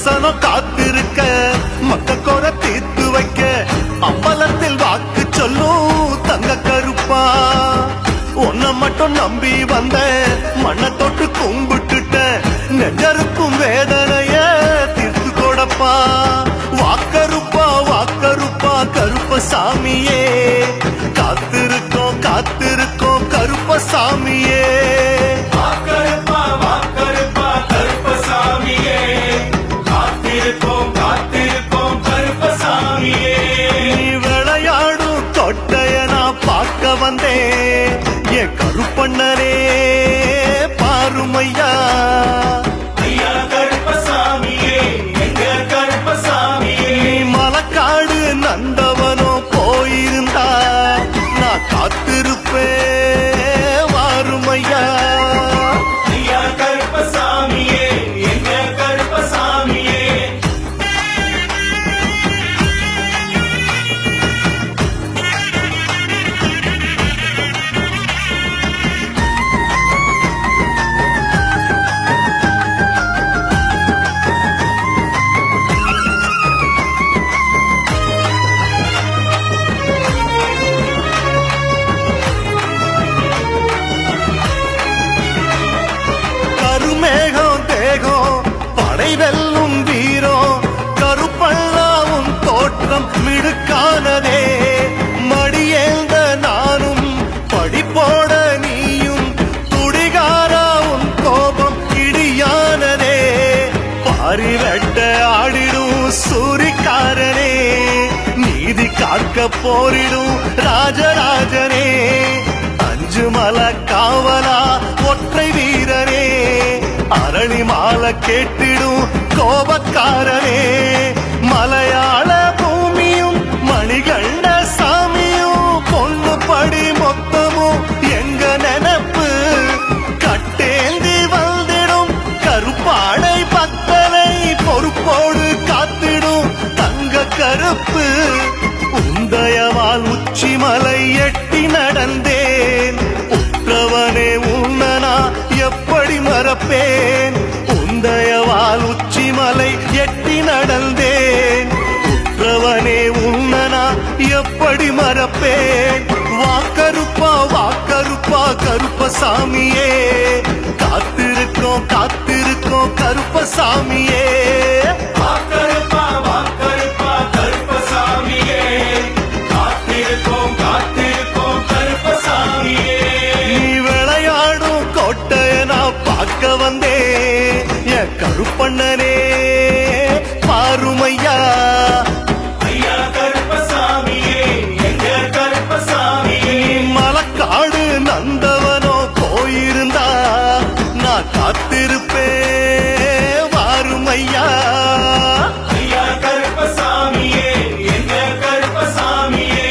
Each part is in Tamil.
வசனம் காத்திருக்க மக்க குறை தீர்த்து வைக்க அம்பலத்தில் வாக்கு சொல்லும் தங்க கருப்பா உன்னை மட்டும் நம்பி வந்த மண்ணை தொட்டு கும்பிட்டுட்ட நெஞ்சருக்கும் வேதனைய தீர்த்து கொடுப்பா வாக்கருப்பா வாக்கருப்பா கருப்பசாமியே காத்திருக்கோம் காத்திருக்கோம் கருப்பசாமியே வாக்கருப்பா வாக்கருப்பா கருப்பசாமியே காத்திருக்கோம் காத்திருக்கோம் கருப்பசாமியே நீ விளையாடும் தொட்டைய நான் பார்க்க வந்தேன் என் கருப்பண்ணரே பாருமையா ஐயா கருப்பசாமியே எங்க கருப்பசாமியே நீ மலக்காடு நந்தவனோ போயிருந்தா நான் காத்திருப்பேன் வாருமையா ஐயா கருப்பசாமியே எங்க கருப்பசாமியே கருமேகம் தேகம் படை வெல்லும் வீரம் கருப்பண்ணாவும் தோற்றம் மிடுக்கானதே மடியேந்த நானும் படிப்போட நீயும் துடிகாராவும் கோபம் இடியானதே பாரி வெட்ட ஆடிடும் சூரிக்காரனே நீதி காக்க போரிடும் ராஜராஜனே அஞ்சு மலை காவலா ஒற்றை வீரனே அரணி மாலை கேட்டிடும் கோபக்காரனே மலையாள பூமியும் மணிகண்ட சாமியும் பொண்ணு படி மொத்தமும் எங்க நினப்பு கட்டேந்தி வந்திடும் கருப்பாடை பக்தனை பொறுப்போடு காத்திடும் தங்க கருப்பு உந்தயவால் உச்சிமலை எட்டி நடந்தேன் உற்றவனே உன்னனா எப்படி மறப்பேன் உந்தயவால் உச்சிமலை எட்டி நடந்தேன் உற்றவனே உன்னனா எப்படி மறப்பேன் வாக்கருப்பா வாக்கருப்பா கருப்பசாமியே காத்திருக்கோம் காத்திருக்கோம் கருப்பசாமியே வாக்கருப்பா வாக்கருப்பா கருப்பசாமியே காத்திருக்கோம் காத்திருக்கோம் கருப்பசாமியே நீ விளையாடும் கோட்டைய நான் பார்க்க வந்தேன் என் கருப்பண்ணனே பாருமையா ஐயா கருப்பசாமியே எங்க கருப்பசாமியே மலக்காடு நந்தவனோ போயிருந்தா நான் காத்திருப்பேன் வாருமையா ஐயா கருப்பசாமியே எங்க கருப்பசாமியே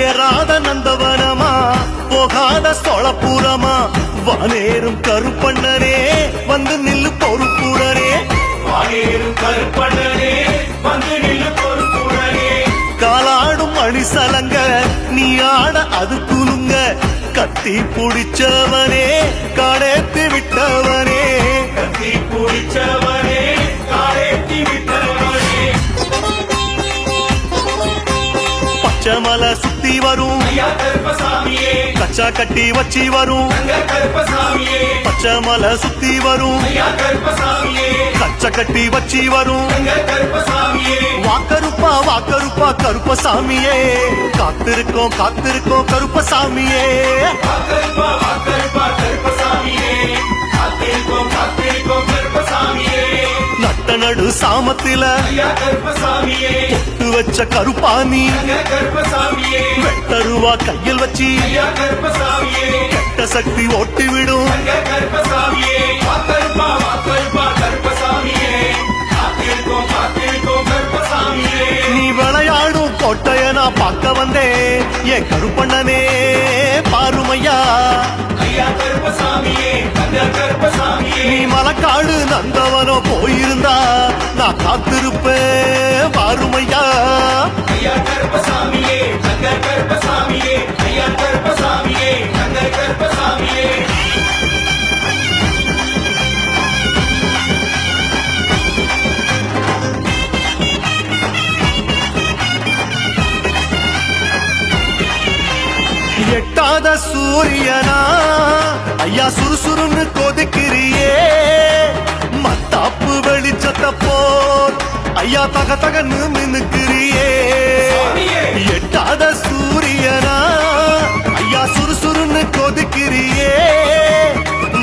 ஏறாத நந்தவனமா போகாத சோழபுரமா வானேறும் கருப்பண்ணனே வந்து நில்லு பொறுப்புடனே வானேறும் கருப்பண்ணனே வந்து நில்லு பொறுப்புடனே காலாடும் அணிசலங்க நீ ஆட அது குலுங்க கத்தி புடிச்சவனே காடேத்தி விட்டவனே கத்தி பிடிச்சவனே காலேத்தி விட்டவனே பச்சைமலை சுத்தி வரும் ஐயா கருப்பசாமியே கச்சா கட்டி வச்சி வரும் எங்க கருப்பசாமியே பச்சைமலை சுத்தி வரும் ஐயா கருப்பசாமியே கச்சா கட்டி வச்சி வரும் எங்க கருப்பசாமியே வாக்கருப்பா வாக்கருப்பா கருப்பசாமியே காத்திருக்கோம் காத்திருக்கோம் கருப்பசாமியே வாக்கருப்பா வாக்கருப்பா கருப்பசாமியே காத்திருக்கோம் காத்திருக்கோம் கருப்பசாமியே நட்ட நடு சாமத்தில ஐயா கருப்பசாமியே பொட்டு வச்ச கருப்பாணி எங்க கருப்பசாமியே வெட்டருவா கையில் வச்சி ஐயா கருப்பசாமியே கெட்ட சக்தி ஓட்டி விடும் எங்க கருப்பசாமியே வாக்கருப்பா வாக்கருப்பா கருப்பசாமியே காத்திருக்கோம் காத்திருக்கோம் கருப்பசாமியே நீ விளையாடும் கோட்டைய நான் பார்க்க வந்தேன் என் கருப்பண்ணனே பாருமையா ஐயா கருப்பசாமியே தங்க கருப்பசாமியே நீ மலை காடு நந்தவனோ போயிருந்தா நான் காத்திருப்பேன் வாருமையா. ஐயா கருப்பசாமியே தங்க கருப்பசாமியே, ஐயா கருப்பசாமியே தங்க கருப்பசாமியே. எட்டாத சூரியனா ஐயா சுறுசுறுன்னு கொதிக்கிறியே, மத்தாப்பு வெளிச்சத்தை போல் ஐயா தக தகன்னு மினுக்கிறியே. எட்டாத சூரியனா ஐயா சுறுசுறுன்னு கொதிக்கிறியே,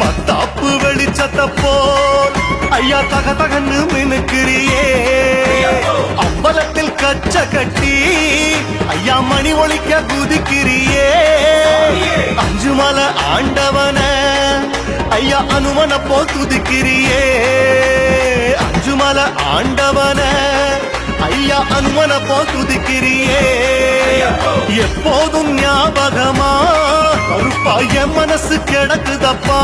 மத்தாப்பு வெளிச்சத்தை போல் ஐயா தக தகன்னு மினுக்கிறியே. அம்பலத்தில் கச்ச கட்டி ஐயா மணி ஒலிக்க குதிக்கிறியே, அஞ்சு மலை ஆண்டவன ஐயா அனுமன போ துதிக்கிறியே. அஞ்சு மலை ஆண்டவன ஐயா அனுமன போ துதிக்கிறியே. எப்போதும் ஞாபகமா கருப்பா என் மனசு கிடக்குதப்பா,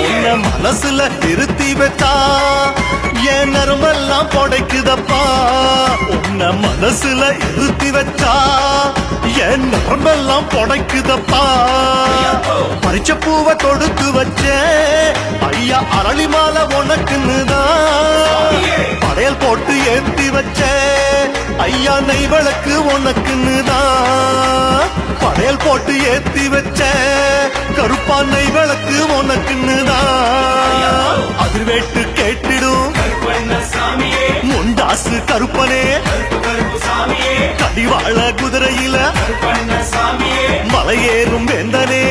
என்ன மனசுல திருத்தி வச்சா என் நரம்பெல்லாம் புடைக்குதப்பா. உன்னை மனசுல இருத்தி வச்சா என் நரம்பெல்லாம் புடைக்குதப்பா. பறிச்ச பூவை தொடுத்து வச்சேன் ஐயா அரளி மாலை உனக்குன்னுதான், படையல் போட்டு ஏத்தி வச்சேன் ஐயா நெய் விளக்கு உனக்குன்னுதான். படையல் போட்டு ஏத்தி வச்ச கருப்பா நெய் விளக்கு உனக்குன்னுதான். அதிர்வேட்டு கேட்டிடும் கருப்பண்ணசாமியே, முண்டாசு கருப்பனே கருப்புசாமியே, கடிவாள குதிரையில கருப்பண்ணசாமியே, மலையேறும் வேந்தனே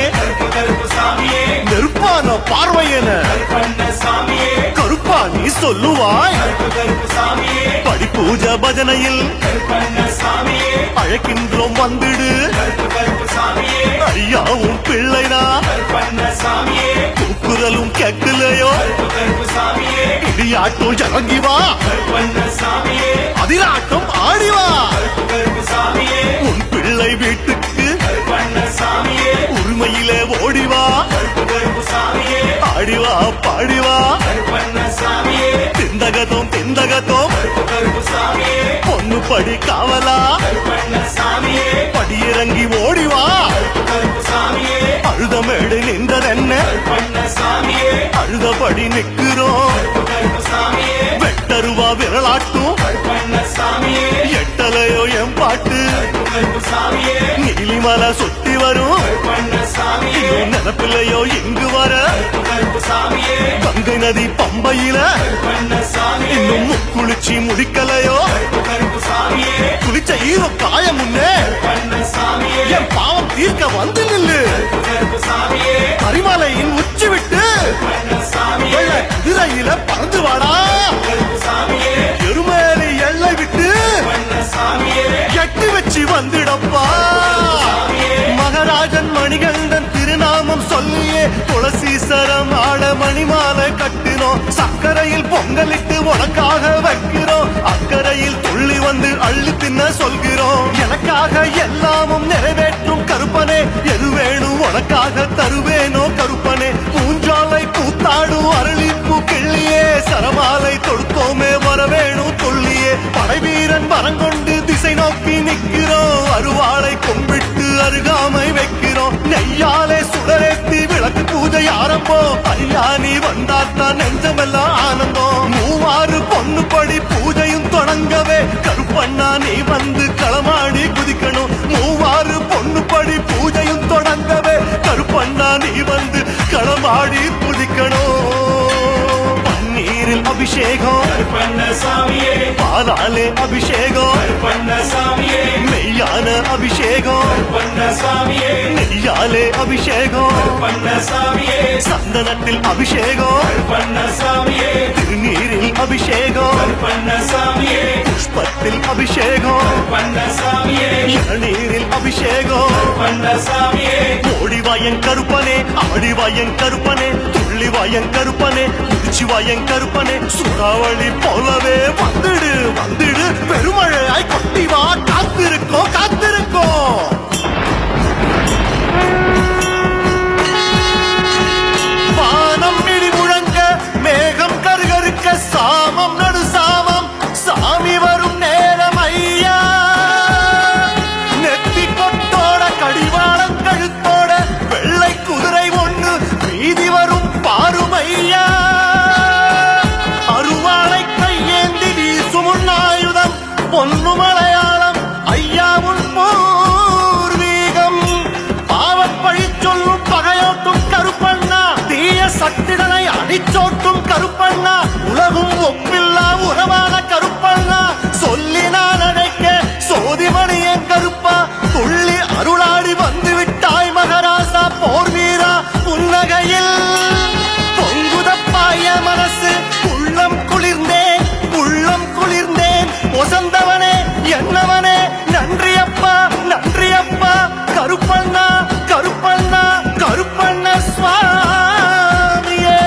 கருப்புசாமியே, நெருப்பான பார்வையன கருப்பண்ணசாமியே, கருப்பா நீ சொல்லுவாய். கருப்புசாமியே, படி பூஜை பஜனையில் கருப்பண்ணசாமியே, அழைக்கின்றோம் வந்துடு கருப்புசாமியே, ஐயாவும் பிள்ளைனா கருப்பண்ணசாமியே, கூக்குரலும் கேட்கலையோ, கருப்புசாமியே, இடியாட்டம் இறங்கி வா, கருப்பண்ணசாமியே, அதிராட்டம் ஆடிவா. கருப்புசாமியே, உன் பிள்ளை வீட்டுக்கு கருப்பண்ணசாமியே, உரிமையிலே ஓடிவா, கருப்புசாமியே, ஆடிவா பாடிவா. கருப்பண்ணசாமியே, திந்தகத்தோம் திந்தகத்தோம் கருப்புசாமியே, பொண்ணு படி காவலா, கருப்பண்ணசாமியே, படியிறங்கி ஓடிவா. கருப்புசாமியே, அழுதமேடு நின்றதென்ன கருப்பண்ணசாமியே, அழுதபடி நிக்கிறோம், கருப்புசாமியே, வெட்டருவா விரலாட்டும் கருப்பண்ணசாமியே, எட்டலையோ என் பாட்டு கருப்புசாமியே, நீலிமலை சுத்தி வரும் கருப்பண்ணசாமியே, நினப்பில்லையோ இங்கு வர கருப்புசாமியே, கங்கை நதி பம்பையில கருப்பண்ணசாமியே, இன்னும் முக்குளிச்சி முடிக்கலையோ, கருப்புசாமியே, குளிச்ச ஈரோ காய முன்னே கருப்பண்ணசாமியே, என் பாவம் தீர்க்க வந்து நில்லு. கருப்புசாமியே, கரிமலையின் உச்சி விட்டு கருப்பண்ணசாமியே, வெள்ள குதிரையில பறந்து வாடா, கருப்புசாமியே, எருமேலி எல்லை விட்டு கருப்பண்ணசாமியே, எட்டி வச்சு வந்துடப்பா. மகராஜன் மணிகண்டன் திருநாமம் சொல்லியே துளசீசரம் ஆட மணிமாலை கட்டினோம், சக்கரையில் பொங்கலிட்டு உனக்காக வைக்கிறோம், அக்கறையில் துள்ளி வந்து அள்ளி தின்ன சொல்கிறோம். எனக்காக எல்லாமும் நிறைவேற்றும் கருப்பனே, எது வேணும் உனக்காக தருவேனோ கருப்பனே. பூஞ்சாலை பூத்தாடும் அரளிப்பூ கிள்ளியே, சரமாலை தொடுத்தோமே வரவேணும் துள்ளியே. படைவீரன் வரங்கொண்டு திசை நோக்கி நிற்கிறோம், அருவாளை கும்பிட்டு அருகாமை வைக்கிறோம். நெய்யாலே சுடரேத்தி விளக்கு பூஜை ஆரம்பம், ஐயா நீ வந்தாத்தான் நெஞ்சமெல்லாம் ஆனந்தம். மூவாறு பொண்ணு படி பூஜையும் தொடங்கவே கருப்பண்ணா நீ வந்து களமாடி குதிக்கணும். மூவாறு பொண்ணு படி பூஜையும் தொடங்கவே கருப்பண்ணா நீ வந்து களமாடி குதிக்கணும். பன்னீரில் அபிஷேகம் கருப்பண்ணசாமியே, பாலாலே அபிஷேகம் கருப்பண்ணசாமியே, மெய்யான அபிஷேகம் கருப்பண்ணசாமியே, நெய்யாலே அபிஷேகம் கருப்பண்ணசாமியே, சந்தனத்தில் அபிஷேகம் கருப்பண்ணசாமியே, திருநீரில் அபிஷேகம் கருப்பண்ணசாமியே, புஷ்பத்தில் அபிஷேகம் கருப்பண்ணசாமியே, இளநீரில் அபிஷேகம். கருப்பண்ணசாமியே, ஓடிவாயன் கருப்பனே ஆடிவாயன் கருப்பனே, துள்ளிவாயன் கருப்பனே குதிச்சுவாயன் கருப்பனே. சூறாவளி போலவே வந்துடு வந்துடு, பெருமழையாய் கொட்டிவா, காத்திருக்கோம் காத்திருக்கோம். வானம் இடி முழங்க மே சோட்டும் கருப்பண்ணா உலகும் ஒப்பில்லா உறவான கருப்பண்ணா சொல்லி நான் அழைக்க சோதிமணிய கருப்பா துள்ளி அருளாடி வந்து விட்டாய் மகராசா போர் வீரா புன்னகையில் பொங்குதப்பாய மனசு உள்ளம் குளிர்ந்தேன் ஒசந்தவனே என்னவனே நன்றியப்பா கருப்பண்ணா கருப்பண்ண சுவாமியே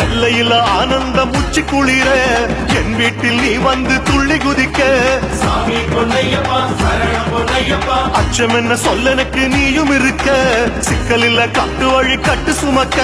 எல்லையில ஆனந்தம் உச்சி குளிர என் வீட்டில் நீ வந்து துள்ளி குதிக்க சாமி பொன்னையப்பா சரணம் பொன்னையப்பா அச்சம் என்ன சொல்ல எனக்கு நீயும் இருக்க சிக்கல் இல்ல காட்டு வழி கட்டு சுமக்க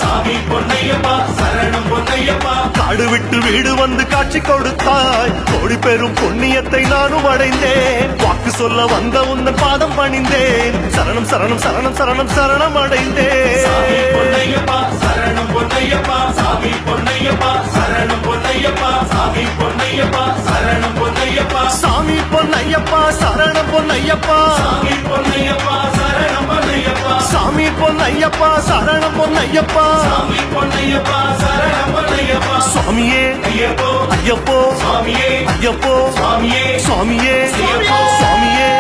சாமி பொன்னையப்பா சரணம் பொன்னையப்பா காடு விட்டு வீடு வந்து காட்சி கொடுத்தாய் கோடி பெரும் புண்ணியத்தை நானும் அடைந்தேன் வாக்கு சொல்ல வந்த உந்தன் பாதம் பணிந்தேன் சரணம் சரணம் சரணம் சரணம் சரணம் அடைந்தேன் சாமி பொன்னையப்பா சரணம் பொன்னையப்பா சாமி பொன்னையப்பா சரணம் பொன்னையப்பா சாமி பொன்னையப்பா சரணம் பொன்னையப்பா சாமி பொன்னையப்பா சரணம் பொன்னையப்பா சாமி பொன்னையப்பா சரணம் பொன்னையப்பா சாமி பொன்னையப்பா சரணம் பொன்னையப்பா சாமி பொன்னையப்பா சரணம் பொன்னையப்பா சுவாமியே ஐயப்போ ஐயப்போ சுவாமியே ஐயப்போ சுவாமியே சுவாமியே ஐயப்போ சுவாமியே